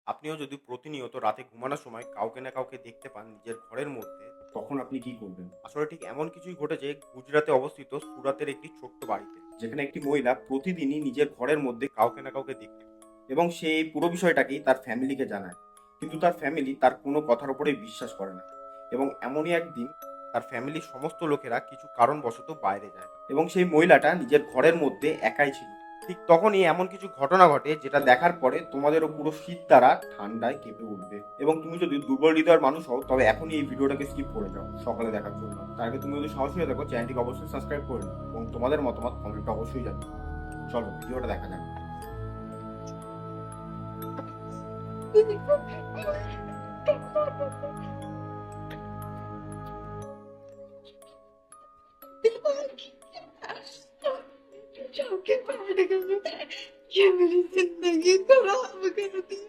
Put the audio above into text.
আপনিও যদি প্রতিনিয়ত রাতে ঘুমানোর সময় কাউকে না কাউকে দেখতে পান নিজের ঘরের মধ্যে, তখন আপনি কি করবেন? আসলে ঠিক এমন কিছুই ঘটেছে গুজরাটে অবস্থিত সুরাতের একটি ছোট্ট বাড়িতে, যেখানে একটি মহিলা প্রতিদিনই নিজের ঘরের মধ্যে কাউকে না কাউকে দেখতে পায় এবং সে এই পুরো বিষয়টাকেই তার ফ্যামিলিকে জানায়। কিন্তু তার ফ্যামিলি তার কোনো কথার উপরেই বিশ্বাস করে না এবং এমনই একদিন তার ফ্যামিলির সমস্ত লোকেরা কিছু কারণবশত বাইরে যায় এবং সেই মহিলাটা নিজের ঘরের মধ্যে একাই ছিল। ঠিক তখনই এমন কিছু ঘটনা ঘটে যেটা দেখার পরে তোমাদেরও পুরো শীত দ্বারা ঠান্ডায় কেঁপে উঠবে এবং তুমি যদি দুর্বল হৃদয়ের মানুষ হও তবে এখনই এই ভিডিওটাকে স্কিপ করে যাও সকালে দেখার জন্য। তার আগে তুমি যদি সাহসী হয়ে থাকো চ্যানেলটিকে অবশ্যই সাবস্ক্রাইব করে নিও এবং তোমাদের মতামত কমেন্টে অবশ্যই জানিও। চলো ভিডিওটা দেখা যাক। जाके बैठ गए। ये मेरी जिंदगी खराब कर दी।